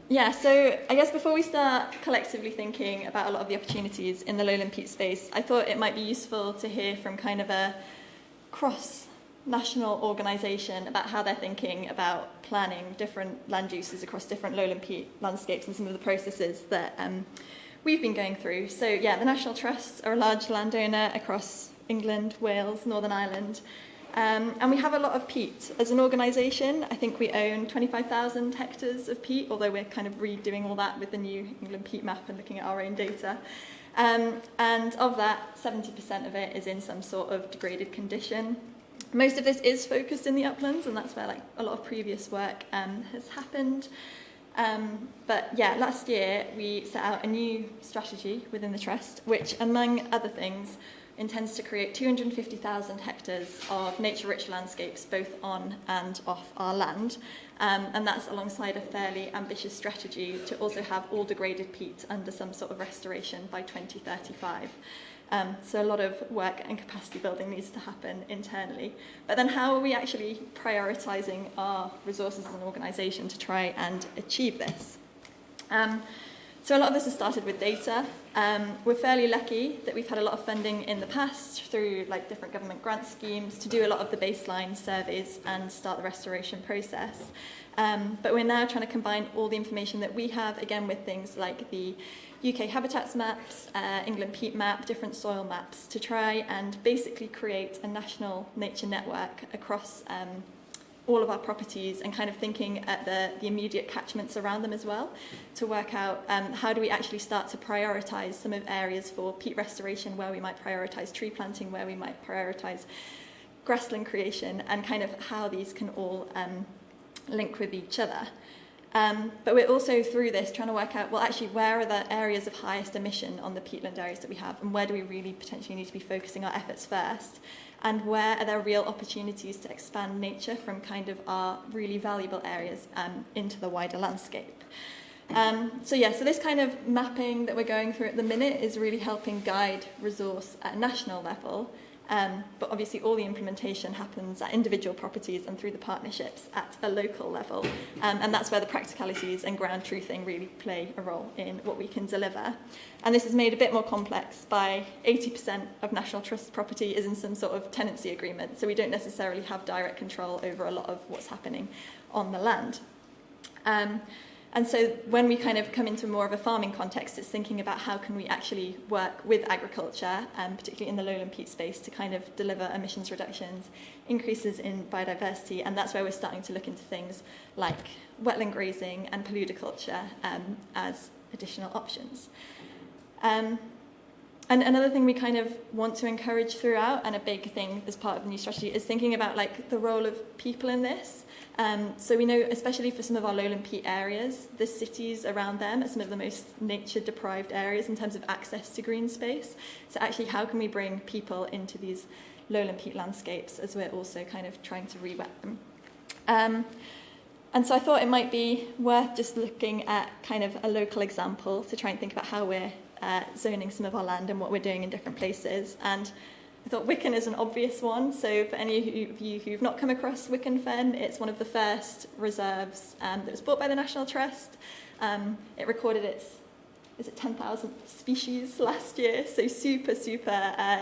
Yeah, so I guess before we start collectively thinking about a lot of the opportunities in the Lowland Peat space, I thought it might be useful to hear from kind of a cross-national organisation about how they're thinking about planning different land uses across different Lowland Peat landscapes and some of the processes that we've been going through. So yeah, the National Trusts are a large landowner across England, Wales, Northern Ireland. And we have a lot of peat. As an organisation, I think we own 25,000 hectares of peat, although we're kind of redoing all that with the new England peat map and looking at our own data. And of that, 70% of it is in some sort of degraded condition. Most of this is focused in the uplands, and that's where like a lot of previous work has happened. But yeah, last year we set out a new strategy within the Trust, which, among other things, intends to create 250,000 hectares of nature-rich landscapes both on and off our land. And that's alongside a fairly ambitious strategy to also have all degraded peat under some sort of restoration by 2035. So a lot of work and capacity building needs to happen internally. But then how are we actually prioritising our resources as an organisation to try and achieve this? So a lot of this has started with data. We're fairly lucky that we've had a lot of funding in the past through like different government grant schemes to do a lot of the baseline surveys and start the restoration process. But we're now trying to combine all the information that we have, again, with things like the UK habitats maps, England peat map, different soil maps, to try and basically create a national nature network across all of our properties, and kind of thinking at the immediate catchments around them as well, to work out how do we actually start to prioritise some of areas for peat restoration, where we might prioritise tree planting, where we might prioritise grassland creation, and kind of how these can all link with each other. But we're also, through this, trying to work out, well, actually, where are the areas of highest emission on the peatland areas that we have, and where do we really potentially need to be focusing our efforts first? And where are there real opportunities to expand nature from kind of our really valuable areas into the wider landscape? So this kind of mapping that we're going through at the minute is really helping guide resource at a national level. But obviously all the implementation happens at individual properties and through the partnerships at a local level. And that's where the practicalities and ground truthing really play a role in what we can deliver. And this is made a bit more complex by 80% of National Trust property is in some sort of tenancy agreement. So we don't necessarily have direct control over a lot of what's happening on the land. And so when we kind of come into more of a farming context, it's thinking about how can we actually work with agriculture, particularly in the Lowland Peat space, to kind of deliver emissions reductions, increases in biodiversity, and that's where we're starting to look into things like wetland grazing and paludiculture as additional options. And another thing we kind of want to encourage throughout, and a big thing as part of the new strategy, is thinking about like the role of people in this. So we know, especially for some of our Lowland Peat areas, the cities around them are some of the most nature-deprived areas in terms of access to green space. So actually, how can we bring people into these Lowland Peat landscapes as we're also kind of trying to re-wet them? And so I thought it might be worth just looking at kind of a local example to try and think about how we're zoning some of our land and what we're doing in different places. And I thought Wicken is an obvious one. So for any of you who've not come across Wicken Fen, it's one of the first reserves that was bought by the National Trust. It recorded its 10,000 species last year, so super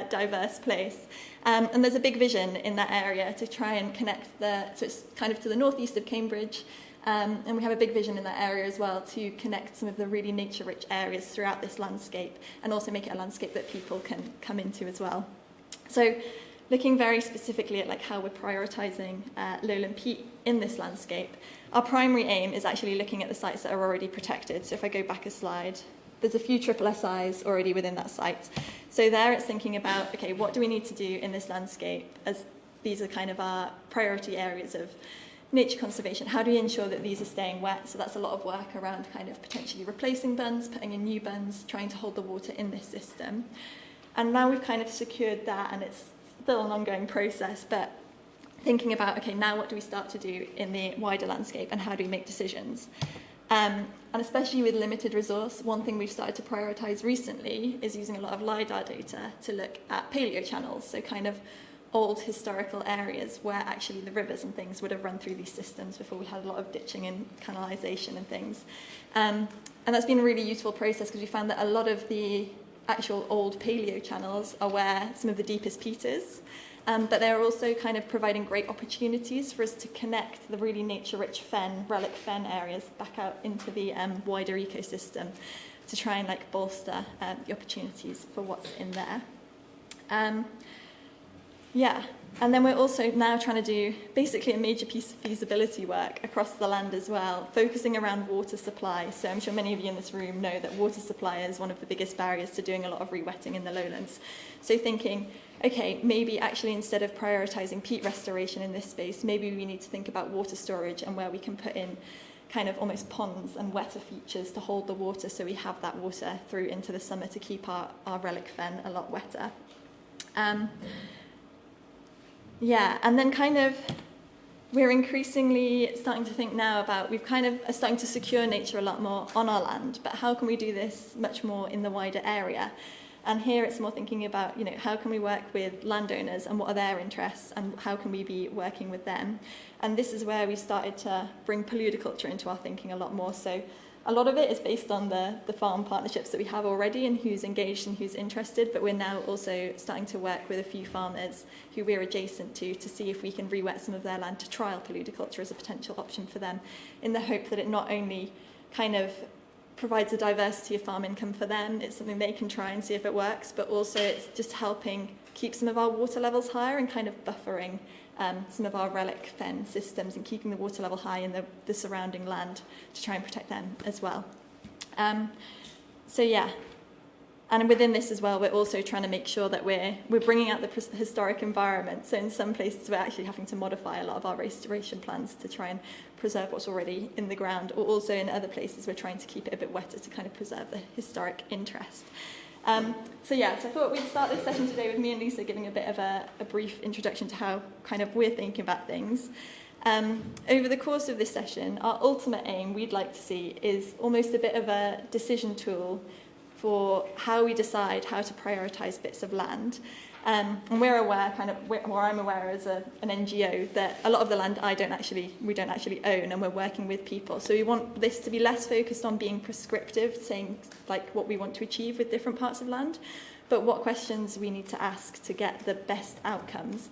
diverse place. And there's a big vision in that area to try and connect so it's kind of to the northeast of Cambridge. And we have a big vision in that area as well to connect some of the really nature-rich areas throughout this landscape, and also make it a landscape that people can come into as well. So looking very specifically at like how we're prioritising Lowland Peat in this landscape, our primary aim is actually looking at the sites that are already protected. So if I go back a slide, there's a few SSSIs already within that site. So there it's thinking about, okay, what do we need to do in this landscape, as these are kind of our priority areas of nature conservation. How do we ensure that these are staying wet? So that's a lot of work around kind of potentially replacing bunds, putting in new bunds, trying to hold the water in this system. And now we've kind of secured that, and it's still an ongoing process, but thinking about, okay, now what do we start to do in the wider landscape, and how do we make decisions? And especially with limited resource, one thing we've started to prioritise recently is using a lot of LiDAR data to look at paleo channels, so kind of old historical areas where actually the rivers and things would have run through these systems before we had a lot of ditching and canalisation and things. And that's been a really useful process because we found that a lot of the actual old paleo channels are where some of the deepest peat is. But they're also kind of providing great opportunities for us to connect the really nature-rich fen, relic fen areas back out into the wider ecosystem to try and like bolster the opportunities for what's in there. And then we're also now trying to do basically a major piece of feasibility work across the land as well, focusing around water supply. So I'm sure many of you in this room know that water supply is one of the biggest barriers to doing a lot of rewetting in the lowlands. So thinking, okay, maybe actually instead of prioritising peat restoration in this space, maybe we need to think about water storage and where we can put in kind of almost ponds and wetter features to hold the water so we have that water through into the summer to keep our relic fen a lot wetter. And then kind of we're increasingly starting to think now about, we've kind of are starting to secure nature a lot more on our land, but how can we do this much more in the wider area? And here it's more thinking about, you know, how can we work with landowners and what are their interests and how can we be working with them? And this is where we started to bring paludiculture into our thinking a lot more. So a lot of it is based on the farm partnerships that we have already and who's engaged and who's interested, but we're now also starting to work with a few farmers who we're adjacent to see if we can re-wet some of their land to trial paludiculture as a potential option for them, in the hope that it not only kind of provides a diversity of farm income for them, it's something they can try and see if it works, but also it's just helping keep some of our water levels higher and kind of buffering some of our relic fen systems and keeping the water level high in the surrounding land to try and protect them as well. And within this as well, we're also trying to make sure that we're bringing out the historic environment. So in some places, we're actually having to modify a lot of our restoration plans to try and preserve what's already in the ground, or also in other places, we're trying to keep it a bit wetter to kind of preserve the historic interest. So I thought we'd start this session today with me and Lisa giving a bit of a brief introduction to how kind of we're thinking about things. Over the course of this session, our ultimate aim we'd like to see is almost a bit of a decision tool for how we decide how to prioritise bits of land. And we're aware, or I'm aware as an NGO, that a lot of the land we don't actually own, and we're working with people. So we want this to be less focused on being prescriptive, saying like what we want to achieve with different parts of land, but what questions we need to ask to get the best outcomes.